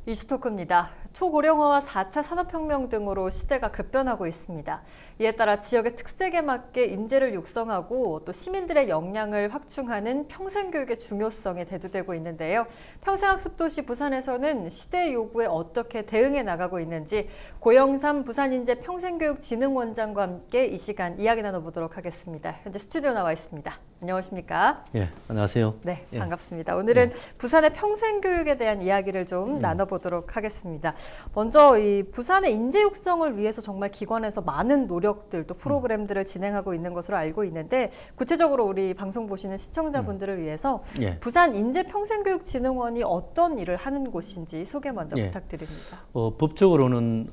이슈토크입니다. 초고령화와 4차 산업혁명 등으로 시대가 급변하고 있습니다. 이에 따라 지역의 특색에 맞게 인재를 육성하고 또 시민들의 역량을 확충하는 평생교육의 중요성이 대두되고 있는데요. 평생학습도시 부산에서는 시대의 요구에 어떻게 대응해 나가고 있는지 고영삼 부산인재평생교육진흥원장과 함께 이 시간 이야기 나눠보도록 하겠습니다. 현재 스튜디오 나와 있습니다. 안녕하십니까? 예, 안녕하세요. 네, 예. 반갑습니다. 오늘은 부산의 평생교육에 대한 이야기를 좀 나눠보도록 하겠습니다. 먼저 이 부산의 인재 육성을 위해서 정말 기관에서 많은 노력들 또 프로그램들을 진행하고 있는 것으로 알고 있는데 구체적으로 우리 방송 보시는 시청자분들을 위해서 예. 부산 인재평생교육진흥원이 어떤 일을 하는 곳인지 소개 먼저 예. 부탁드립니다. 법적으로는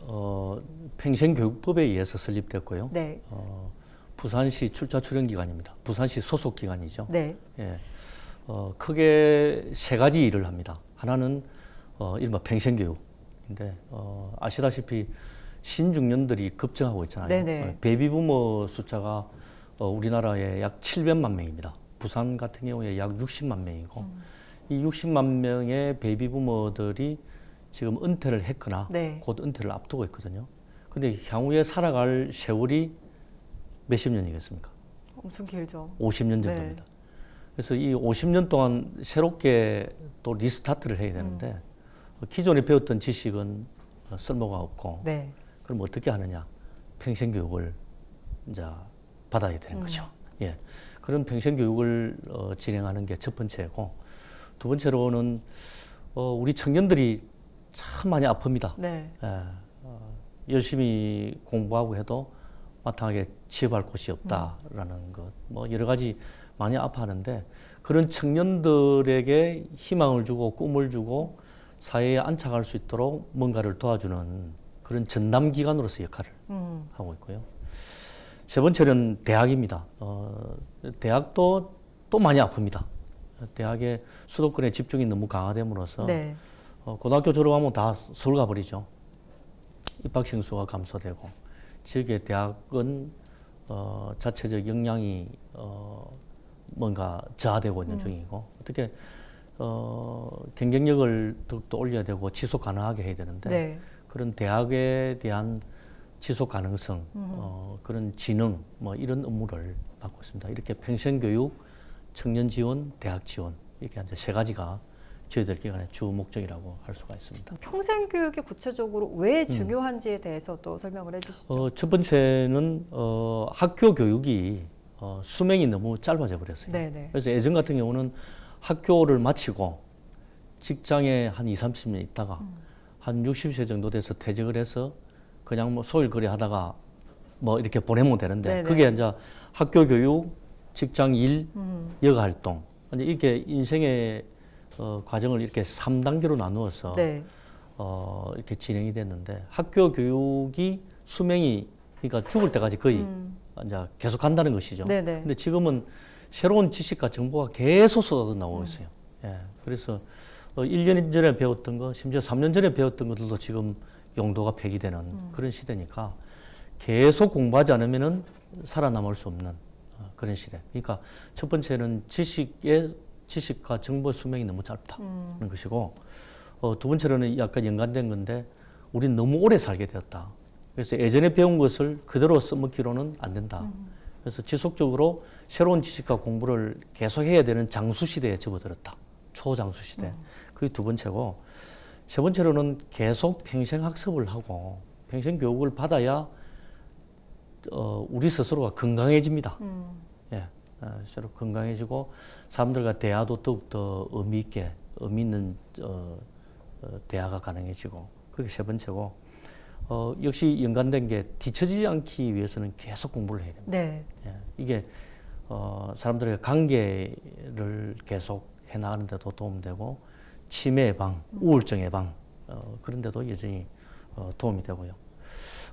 평생교육법에 의해서 설립됐고요. 네. 부산시 출자 출연 기관입니다. 부산시 소속 기관이죠. 네. 예. 크게 세 가지 일을 합니다. 하나는 이른바 평생교육인데 아시다시피 신중년들이 급증하고 있잖아요. 네네. 베이비부머 숫자가 우리나라에 약 700만 명입니다. 부산 같은 경우에 약 60만 명이고 이 60만 명의 베이비부머들이 지금 은퇴를 했거나 네. 곧 은퇴를 앞두고 있거든요. 근데 향후에 살아갈 세월이 몇십 년이겠습니까? 엄청 길죠. 50년 정도입니다. 그래서 이 50년 동안 새롭게 또 리스타트를 해야 되는데 기존에 배웠던 지식은 쓸모가 없고 네. 그럼 어떻게 하느냐? 평생교육을 이제 받아야 되는 거죠. 예. 그런 평생교육을 진행하는 게 첫 번째고 두 번째로는 우리 청년들이 참 많이 아픕니다. 네. 예. 열심히 공부하고 해도 마땅하게 취업할 곳이 없다라는 것, 뭐 여러 가지 많이 아파하는데 그런 청년들에게 희망을 주고 꿈을 주고 사회에 안착할 수 있도록 뭔가를 도와주는 그런 전담기관으로서 역할을 하고 있고요. 세 번째는 대학입니다. 대학도 또 많이 아픕니다. 대학의 수도권의 집중이 너무 강화됨으로써 네. 고등학교 졸업하면 다 서울 가버리죠. 입학생 수가 감소되고 지역의 대학은 자체적 역량이 뭔가 저하되고 있는 중이고 어떻게 경쟁력을 더욱더 올려야 되고 지속 가능하게 해야 되는데 네. 그런 대학에 대한 지속 가능성, 그런 지능 뭐 이런 업무를 맡고 있습니다. 이렇게 평생교육, 청년 지원, 대학 지원 이렇게 이제 세 가지가 저희들 기관의 주 목적이라고 할 수가 있습니다. 평생교육이 구체적으로 왜 중요한지에 대해서도 설명을 해주시죠. 첫 번째는 학교 교육이 수명이 너무 짧아져 버렸어요. 네네. 그래서 예전 같은 경우는 학교를 마치고 직장에 한 20, 30년 있다가 한 60세 정도 돼서 퇴직을 해서 그냥 뭐 소일거리 하다가 뭐 이렇게 보내면 되는데 네네. 그게 이제 학교 교육, 직장 일, 여가 활동 이게 인생의 과정을 이렇게 3단계로 나누어서 네. 이렇게 진행이 됐는데 학교 교육이 수명이 그러니까 죽을 때까지 거의 이제 계속 간다는 것이죠. 네네. 근데 지금은 새로운 지식과 정보가 계속 쏟아져 나오고 있어요. 예. 그래서 1년 전에 배웠던 거, 심지어 3년 전에 배웠던 것들도 지금 용도가 폐기되는 그런 시대니까 계속 공부하지 않으면은 살아남을 수 없는 그런 시대. 그러니까 첫 번째는 지식과 정보 수명이 너무 짧다는 것이고 두 번째로는 약간 연관된 건데 우리는 너무 오래 살게 되었다. 그래서 예전에 배운 것을 그대로 써먹기로는 안 된다. 그래서 지속적으로 새로운 지식과 공부를 계속 해야 되는 장수 시대에 접어들었다. 초장수 시대. 그게 두 번째고 세 번째로는 계속 평생 학습을 하고 평생 교육을 받아야 우리 스스로가 건강해집니다. 예, 서로 건강해지고 사람들과 대화도 더욱더 의미 있는 대화가 가능해지고 그게 세 번째고 역시 연관된 게 뒤처지지 않기 위해서는 계속 공부를 해야 됩니다. 네. 예, 이게 사람들의 관계를 계속 해나가는 데도 도움되고 치매 예방, 우울증 예방 그런 데도 여전히 도움이 되고요.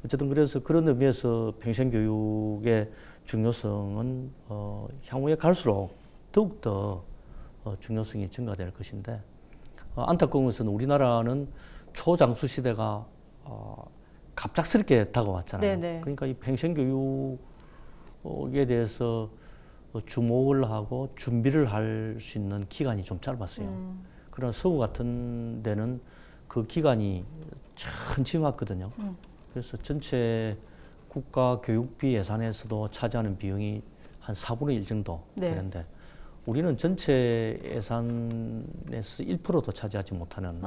어쨌든 그래서 그런 의미에서 평생교육의 중요성은 향후에 갈수록 더욱더 중요성이 증가될 것인데 안타까운 것은 우리나라는 초장수 시대가 갑작스럽게 다가왔잖아요. 네네. 그러니까 이 평생교육에 대해서 주목을 하고 준비를 할 수 있는 기간이 좀 짧았어요. 그런 서구 같은 데는 그 기간이 천천히 왔거든요. 그래서 전체 국가 교육비 예산에서도 차지하는 비용이 한 4분의 1 정도 네. 되는데 우리는 전체 예산에서 1%도 차지하지 못하는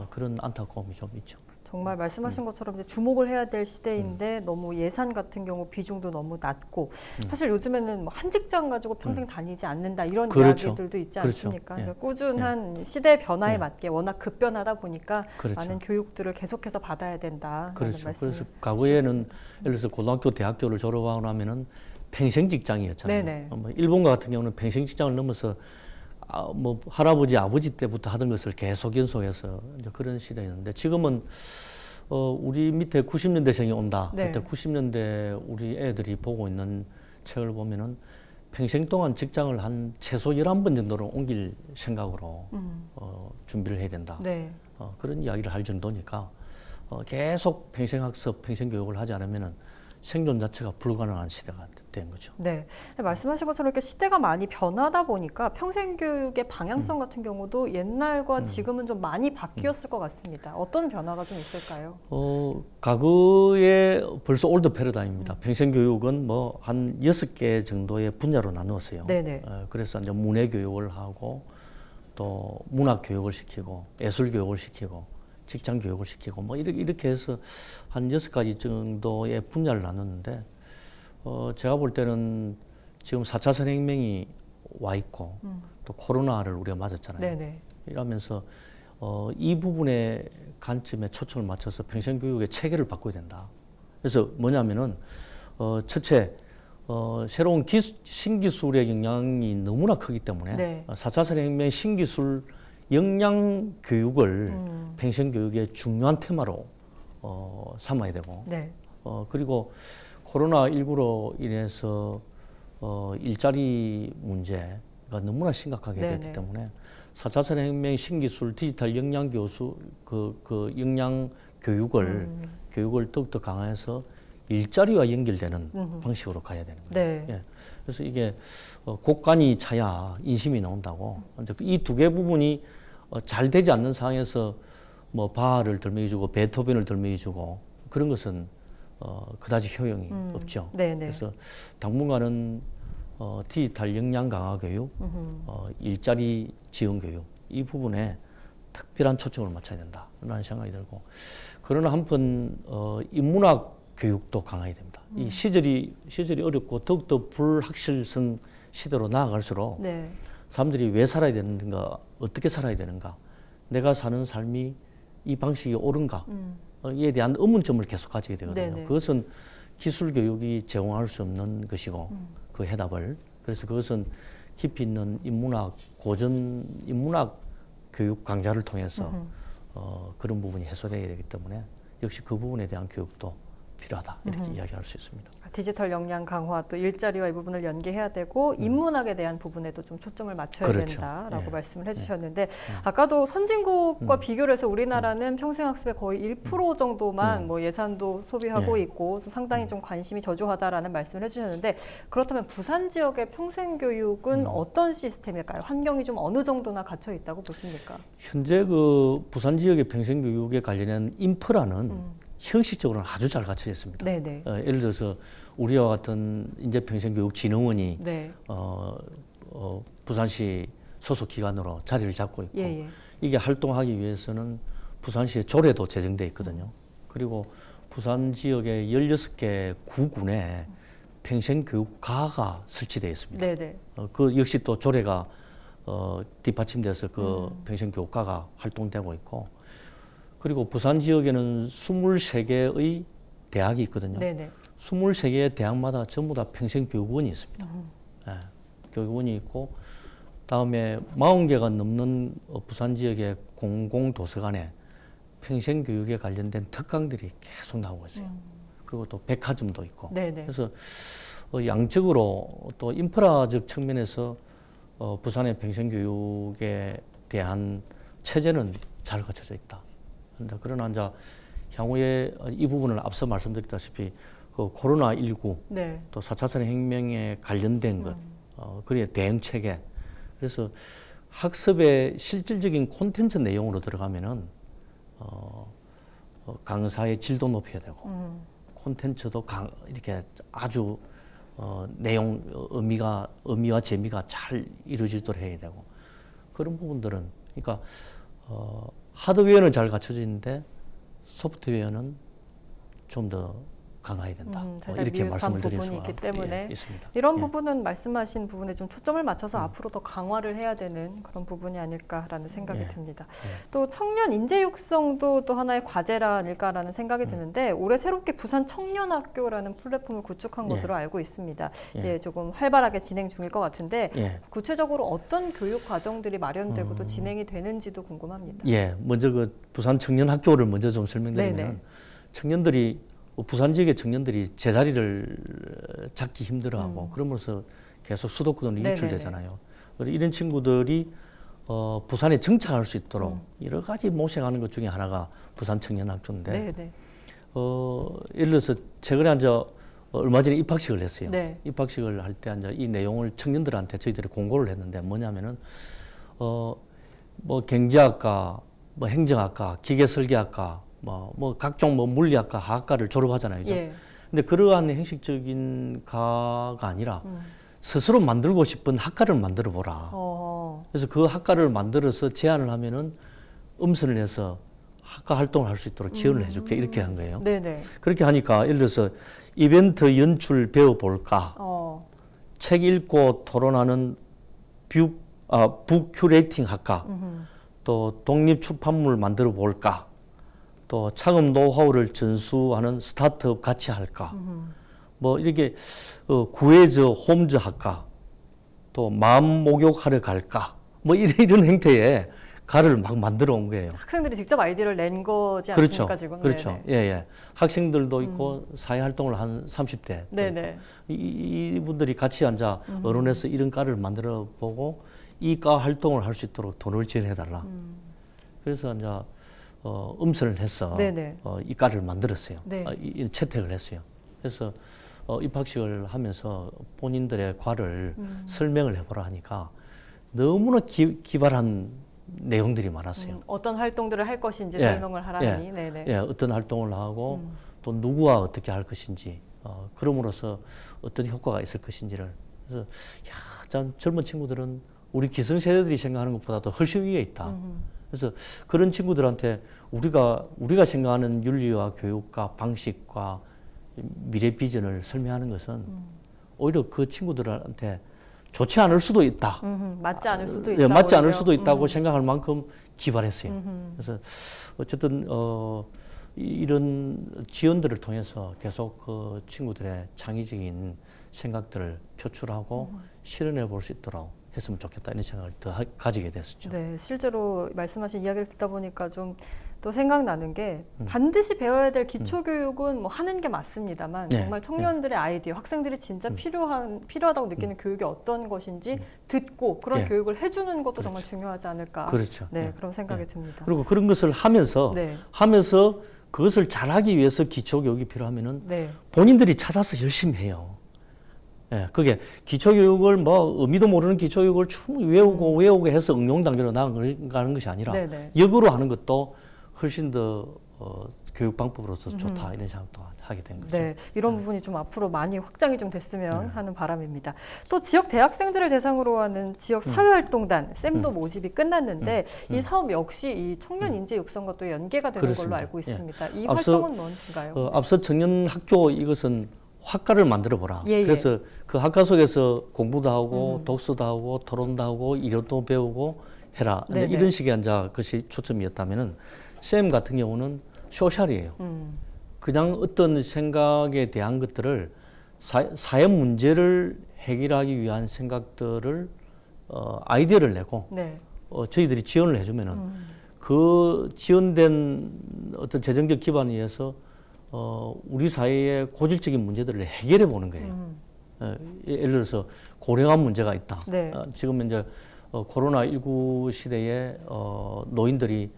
그런 안타까움이 좀 있죠. 정말 말씀하신 것처럼 이제 주목을 해야 될 시대인데 너무 예산 같은 경우 비중도 너무 낮고 사실 요즘에는 뭐 한 직장 가지고 평생 다니지 않는다 이런 그렇죠. 이야기들도 있지 그렇죠. 않습니까? 예. 그러니까 꾸준한 시대 변화에 예. 맞게 워낙 급변하다 보니까 그렇죠. 많은 교육들을 계속해서 받아야 된다라는 그렇죠. 말씀을 그래서 과거에는 예를 들어서 고등학교, 대학교를 졸업하고 나면은 평생 직장이었잖아요. 네네. 뭐 일본과 같은 경우는 평생 직장을 넘어서 뭐 할아버지, 아버지 때부터 하던 것을 계속 연속해서 이제 그런 시대였는데 지금은 우리 밑에 90년대생이 온다. 네. 그때 90년대 우리 애들이 보고 있는 책을 보면은 평생 동안 직장을 한 최소 11번 정도는 옮길 생각으로 준비를 해야 된다. 네. 그런 이야기를 할 정도니까 계속 평생학습, 평생교육을 하지 않으면은 생존 자체가 불가능한 시대가 된 거죠. 네. 말씀하신 것처럼 이렇게 시대가 많이 변하다 보니까 평생교육의 방향성 같은 경우도 옛날과 지금은 좀 많이 바뀌었을 것 같습니다. 어떤 변화가 좀 있을까요? 과거에 벌써 올드 패러다임입니다. 평생교육은 뭐 한 6개 정도의 분야로 나누었어요. 네네. 그래서 이제 문해교육을 하고 또 문학교육을 시키고 예술교육을 시키고 직장 교육을 시키고 뭐 이렇게 해서 한 6가지 정도의 분야를 나눴는데 제가 볼 때는 지금 4차 산업혁명이 와 있고 또 코로나를 우리가 맞았잖아요. 네네. 이러면서 이 부분의 관점에 초점을 맞춰서 평생교육의 체계를 바꿔야 된다. 그래서 뭐냐면은 첫째 새로운 신기술의 영향이 너무나 크기 때문에 네. 4차 산업혁명 신기술 역량 교육을 평생교육의 중요한 테마로 삼아야 되고 네. 그리고 코로나19로 인해서 일자리 문제가 너무나 심각하게 네네. 됐기 때문에 4차 산업혁명 신기술 디지털 역량 교수 그 역량 교육을 더욱더 강화해서 일자리와 연결되는 방식으로 가야 되는 거예요. 네. 예. 그래서 이게 곳간이 차야 인심이 나온다고. 이 두 개 부분이 잘 되지 않는 상황에서 뭐 바하를 들먹이주고 베토벤을 들먹이주고 그런 것은 그다지 효용이 없죠. 네네. 그래서 당분간은 디지털 역량 강화 교육, 일자리 지원 교육 이 부분에 특별한 초점을 맞춰야 된다라는 생각이 들고 그러나 한편 인문학 교육도 강화해야 됩니다. 이 시절이 어렵고 더욱더 불확실성 시대로 나아갈수록 네. 사람들이 왜 살아야 되는가, 어떻게 살아야 되는가, 내가 사는 삶이 이 방식이 옳은가, 이에 대한 의문점을 계속 가지게 되거든요. 네네. 그것은 기술 교육이 제공할 수 없는 것이고 그 해답을 그래서 그것은 깊이 있는 인문학 교육 강좌를 통해서 그런 부분이 해소되어야 되기 때문에 역시 그 부분에 대한 교육도 필요하다 이렇게 이야기할 수 있습니다. 디지털 역량 강화 또 일자리와 이 부분을 연계해야 되고 인문학에 대한 부분에도 좀 초점을 맞춰야 그렇죠. 된다라고 예. 말씀을 해주셨는데 아까도 선진국과 비교를 해서 우리나라는 평생학습의 거의 1% 정도만 뭐 예산도 소비하고 예. 있고 그래서 상당히 좀 관심이 저조하다라는 말씀을 해주셨는데 그렇다면 부산 지역의 평생교육은 어떤 시스템일까요? 환경이 좀 어느 정도나 갖춰 있다고 보십니까? 현재 그 부산 지역의 평생교육에 관련된 인프라는 형식적으로는 아주 잘 갖춰져 있습니다. 네네. 예를 들어서 우리와 같은 인재평생교육진흥원이 네. 부산시 소속 기관으로 자리를 잡고 있고 예, 예. 이게 활동하기 위해서는 부산시에 조례도 제정돼 있거든요. 그리고 부산 지역의 16개 구군에 평생교육과가 설치되어 있습니다. 네네. 그 역시 또 조례가 뒷받침돼서 그 평생교육과가 활동되고 있고 그리고 부산 지역에는 23개의 대학이 있거든요. 네네. 23개의 대학마다 전부 다 평생교육원이 있습니다. 예, 교육원이 있고 다음에 40개가 넘는 부산 지역의 공공도서관에 평생교육에 관련된 특강들이 계속 나오고 있어요. 그리고 또 백화점도 있고. 네네. 그래서 양적으로 또 인프라적 측면에서 부산의 평생교육에 대한 체제는 잘 갖춰져 있다. 그러나 이제 향후에 이 부분을 앞서 말씀드렸다시피 그 코로나19 네. 또 4차 산업혁명에 관련된 것, 그리고 대응 체계. 그래서 학습의 실질적인 콘텐츠 내용으로 들어가면은 강사의 질도 높여야 되고 콘텐츠도 이렇게 아주 내용 의미와 재미가 잘 이루어지도록 해야 되고 그런 부분들은 그러니까 하드웨어는 잘 갖춰져 있는데 소프트웨어는 좀 더 강화해야 된다. 이렇게 말씀을 드릴 수가 있기 때문에 있습니다. 이런 예. 부분은 말씀하신 부분에 좀 초점을 맞춰서 앞으로 더 강화를 해야 되는 그런 부분이 아닐까라는 생각이 예. 듭니다. 예. 또 청년 인재 육성도 또 하나의 과제라 아닐까라는 생각이 드는데 올해 새롭게 부산 청년학교라는 플랫폼을 구축한 예. 것으로 알고 있습니다. 예. 이제 조금 활발하게 진행 중일 것 같은데 예. 구체적으로 어떤 교육 과정들이 마련되고 또 진행이 되는지도 궁금합니다. 예, 먼저 그 부산 청년학교를 먼저 좀 설명드리면 네네. 청년들이 부산 지역의 청년들이 제자리를 잡기 힘들어하고 그러면서 계속 수도권으로 네네네. 유출되잖아요. 그래서 이런 친구들이 부산에 정착할 수 있도록 여러 가지 모색하는 것 중에 하나가 부산 청년학교인데 네네. 예를 들어서 최근에 얼마 전에 입학식을 했어요. 네. 입학식을 할 때 이 내용을 청년들한테 저희들이 공고를 했는데 뭐냐면은 뭐 경제학과, 뭐 행정학과, 기계설계학과, 뭐 각종 물리학과, 화학과를 졸업하잖아요. 그죠? 예. 근데 그러한 형식적인 과가 아니라 스스로 만들고 싶은 학과를 만들어 보라. 그래서 그 학과를 만들어서 제안을 하면은 음선을 해서 학과 활동을 할 수 있도록 지원을 해줄게 이렇게 한 거예요. 네네. 그렇게 하니까 예를 들어서 이벤트 연출 배워볼까, 책 읽고 토론하는 북 큐레이팅 학과, 또 독립 출판물 만들어 볼까, 또 창업 노하우를 전수하는 스타트업 같이 할까, 뭐 이렇게 구해저 홈즈 할까, 또 마음 목욕하러 갈까, 뭐 이런 형태의 가를 막 만들어 온 거예요. 학생들이 직접 아이디어를 낸 거지 그렇죠. 않습니까 지금? 그렇죠. 네네. 예. 학생들도 있고 사회 활동을 한 30대. 네네. 이분들이 같이 앉아 언론에서 이런 과를 만들어 보고 이 과 활동을 할 수 있도록 돈을 지원해 달라. 그래서 이제 음선을 해서 네네. 이 과를 만들었어요. 네. 이 채택을 했어요. 그래서 입학식을 하면서 본인들의 과를 설명을 해보라 하니까 너무나 기발한 내용들이 많았어요. 어떤 활동들을 할 것인지 예, 설명을 하라니. 예, 네네. 예, 어떤 활동을 하고 또 누구와 어떻게 할 것인지, 그럼으로써 어떤 효과가 있을 것인지를. 그래서 참 젊은 친구들은 우리 기성세대들이 생각하는 것보다도 훨씬 위에 있다. 그래서 그런 친구들한테 우리가 생각하는 윤리와 교육과 방식과 미래 비전을 설명하는 것은 오히려 그 친구들한테 좋지 않을 수도 있다. 맞지 않을 수도 예, 있다. 맞지 않을 오히려. 수도 있다고 생각할 만큼 기발했어요. 그래서 어쨌든 이런 지원들을 통해서 계속 그 친구들의 창의적인 생각들을 표출하고 실현해 볼 수 있도록 했으면 좋겠다 이런 생각을 더 가지게 됐었죠. 네, 실제로 말씀하신 이야기를 듣다 보니까 좀 또 생각나는 게 반드시 배워야 될 기초교육은 뭐 하는 게 맞습니다만 네, 정말 청년들의 아이디어, 학생들이 진짜 필요하다고 느끼는 교육이 어떤 것인지 듣고 그런 예. 교육을 해주는 것도 정말 중요하지 않을까. 그렇죠. 네, 예. 그런 생각이 듭니다. 그리고 그런 것을 하면서 네. 그것을 잘하기 위해서 기초교육이 필요하면은 네. 본인들이 찾아서 열심히 해요. 예, 그게 기초교육을 뭐 의미도 모르는 기초교육을 충분히 외우고 해서 응용단계로 나아가는 것이 아니라 네네. 역으로 하는 것도 훨씬 더 교육 방법으로서 좋다 이런 생각도 하게 된 거죠. 네, 이런 부분이 좀 앞으로 많이 확장이 좀 됐으면 하는 바람입니다. 또 지역 대학생들을 대상으로 하는 지역 사회활동단 쌤도 모집이 끝났는데 이 사업 역시 이 청년 인재 육성과 또 연계가 되는 그렇습니다. 걸로 알고 있습니다. 이 앞서, 활동은 뭔가요? 앞서 청년학교 이것은 학과를 만들어 보라. 예, 예. 그래서 그 학과 속에서 공부도 하고 독서도 하고 토론도 하고 이론도 배우고 해라. 네네. 이런 식의 것이 초점이었다면은 쌤 같은 경우는 소셜이에요. 그냥 어떤 생각에 대한 것들을 사회 문제를 해결하기 위한 생각들을 아이디어를 내고 네. 저희들이 지원을 해주면은 그 지원된 어떤 재정적 기반에 의해서 우리 사회의 고질적인 문제들을 해결해 보는 거예요. 예를 들어서 고령화 문제가 있다. 네. 지금 이제 코로나19 시대에 노인들이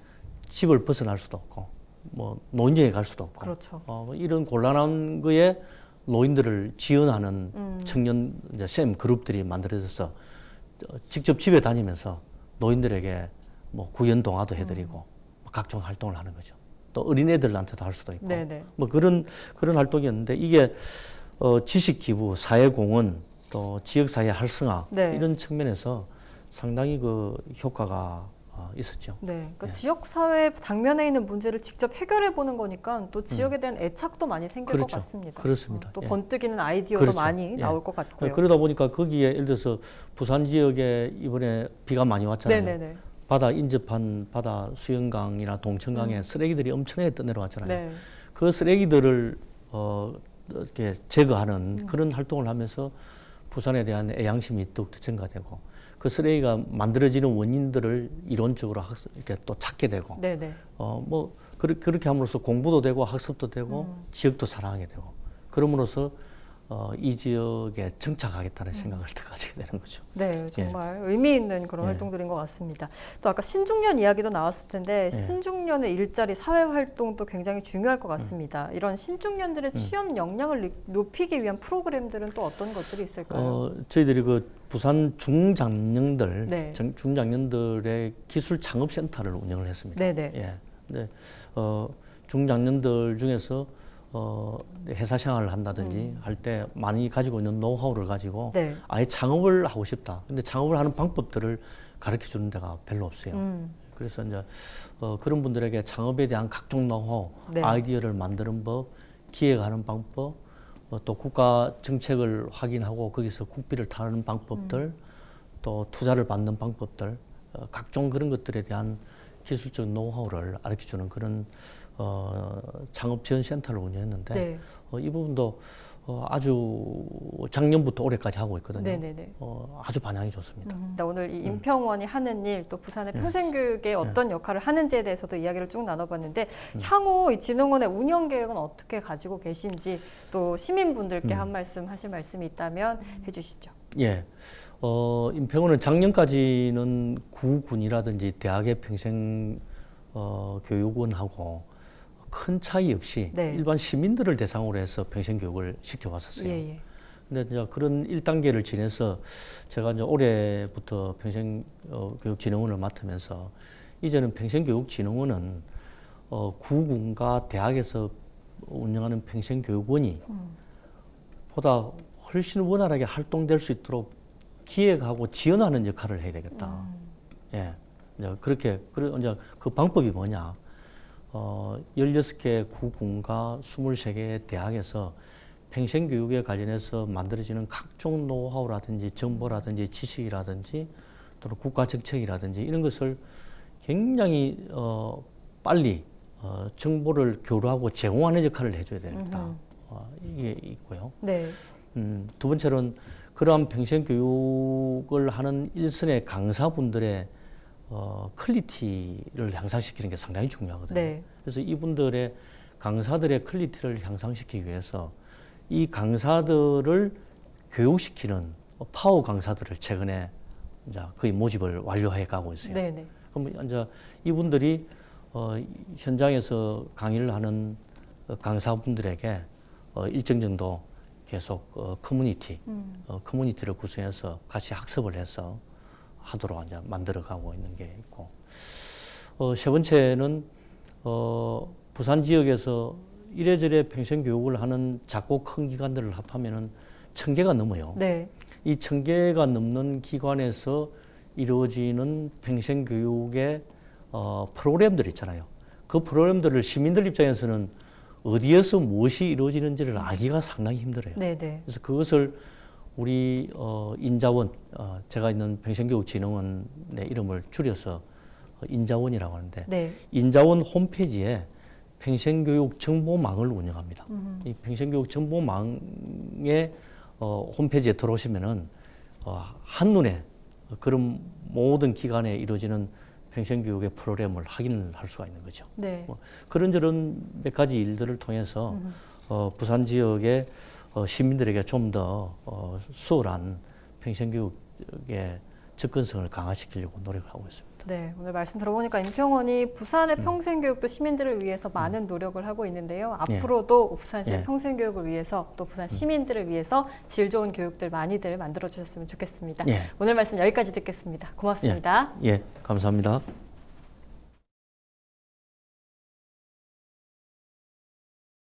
집을 벗어날 수도 없고 뭐 노인정에 갈 수도 없고 그렇죠. 이런 곤란한 거에 노인들을 지원하는 청년 이제 쌤 그룹들이 만들어져서 직접 집에 다니면서 노인들에게 뭐 구연 동화도 해드리고 각종 활동을 하는 거죠. 또 어린애들한테도 할 수도 있고 네네. 뭐 그런 활동이었는데 이게 지식 기부, 사회 공헌, 또 지역 사회 활성화 네. 이런 측면에서 상당히 그 효과가 있었죠. 네, 그러니까 예. 지역 사회 당면에 있는 문제를 직접 해결해 보는 거니까 또 지역에 대한 애착도 많이 생길 것 그렇죠. 같습니다. 그렇습니다. 또 예. 번뜩이는 아이디어도 그렇죠. 많이 예. 나올 것 같고요. 그러다 보니까 거기에 예를 들어서 부산 지역에 이번에 비가 많이 왔잖아요. 네네네. 바다 인접한 바다 수영강이나 동천강에 쓰레기들이 엄청나게 떠내려왔잖아요. 네. 그 쓰레기들을 이렇게 제거하는 그런 활동을 하면서 부산에 대한 애양심이 더욱더 증가되고 그 쓰레기가 만들어지는 원인들을 이론적으로 이렇게 또 찾게 되고 네네. 뭐 그렇게 함으로써 공부도 되고 학습도 되고 지역도 사랑하게 되고 그럼으로써 이 지역에 정착하겠다는 생각을 더 가지게 되는 거죠. 네, 정말 의미 있는 그런 예. 활동들인 것 같습니다. 또 아까 신중년 이야기도 나왔을 텐데 예. 신중년의 일자리 사회 활동도 굉장히 중요할 것 같습니다. 이런 신중년들의 취업 역량을 높이기 위한 프로그램들은 또 어떤 것들이 있을까요? 저희들이 그 부산 중장년들, 네. 중장년들의 기술 창업 센터를 운영을 했습니다. 네네. 예. 근데 중장년들 중에서 회사 생활을 한다든지 할 때 많이 가지고 있는 노하우를 가지고 네. 아예 창업을 하고 싶다. 근데 창업을 하는 방법들을 가르쳐 주는 데가 별로 없어요. 그래서 이제 그런 분들에게 창업에 대한 각종 노하우, 네. 아이디어를 만드는 법, 기획하는 방법, 또 국가 정책을 확인하고 거기서 국비를 타는 방법들, 또 투자를 받는 방법들, 각종 그런 것들에 대한 기술적 노하우를 가르쳐주는 그런 창업 지원 센터를 운영했는데 네. 이 부분도 아주 작년부터 올해까지 하고 있거든요. 네네네. 아주 반향이 좋습니다. 오늘 이 임평원이 하는 일, 또 부산의 평생교육에 어떤 역할을 하는지에 대해서도 이야기를 쭉 나눠봤는데 향후 이 진흥원의 운영 계획은 어떻게 가지고 계신지 또 시민분들께 한 말씀 하실 말씀이 있다면 해주시죠. 예. 임평원은 작년까지는 구군이라든지 대학의 평생 교육원하고 큰 차이 없이 네. 일반 시민들을 대상으로 해서 평생 교육을 시켜왔었어요. 예. 근데 이제 그런 1단계를 지내서 제가 이제 올해부터 평생교육진흥원을 맡으면서 이제는 평생교육진흥원은 구군과 대학에서 운영하는 평생교육원이 보다 훨씬 원활하게 활동될 수 있도록 기획하고 지원하는 역할을 해야 되겠다. 예. 이제 그렇게, 이제 그 방법이 뭐냐. 16개 구군과 23개의 대학에서 평생교육에 관련해서 만들어지는 각종 노하우라든지 정보라든지 지식이라든지 또는 국가정책이라든지 이런 것을 굉장히 빨리 정보를 교류하고 제공하는 역할을 해줘야 되겠다. 이게 있고요. 네. 두 번째로는 그러한 평생교육을 하는 일선의 강사분들의 퀄리티를 향상시키는 게 상당히 중요하거든요. 네. 그래서 이분들의 강사들의 퀄리티를 향상시키기 위해서 이 강사들을 교육시키는 파워 강사들을 최근에 이제 거의 모집을 완료해 가고 있어요. 네네. 그럼 이제 이분들이 현장에서 강의를 하는 강사분들에게 일정 정도 계속 커뮤니티를 구성해서 같이 학습을 해서 하도록 이제 만들어가고 있는 게 있고, 세 번째는 부산 지역에서 이래저래 평생 교육을 하는 작고 큰 기관들을 합하면은 1000개가 넘어요. 네. 이 1000개가 넘는 기관에서 이루어지는 평생 교육의 프로그램들 있잖아요. 그 프로그램들을 시민들 입장에서는 어디에서 무엇이 이루어지는지를 알기가 상당히 힘들어요. 네네. 그래서 그것을 우리 인자원, 제가 있는 평생교육진흥원의 이름을 줄여서 인자원이라고 하는데, 네. 인자원 홈페이지에 평생교육 정보망을 운영합니다. 이 평생교육 정보망의 홈페이지에 들어오시면은 한눈에 그런 모든 기관에 이루어지는 평생교육의 프로그램을 확인을 할 수가 있는 거죠. 네. 그런저런 몇 가지 일들을 통해서 부산 지역의 시민들에게 좀 더 수월한 평생교육의 접근성을 강화시키려고 노력하고 있습니다. 네, 오늘 말씀 들어보니까 임평원이 부산의 평생교육도 시민들을 위해서 많은 노력을 하고 있는데요. 앞으로도 부산시의 예. 평생교육을 위해서 또 부산 시민들을 위해서 질 좋은 교육들 많이들 만들어 주셨으면 좋겠습니다. 예. 오늘 말씀 여기까지 듣겠습니다. 고맙습니다. 예, 감사합니다.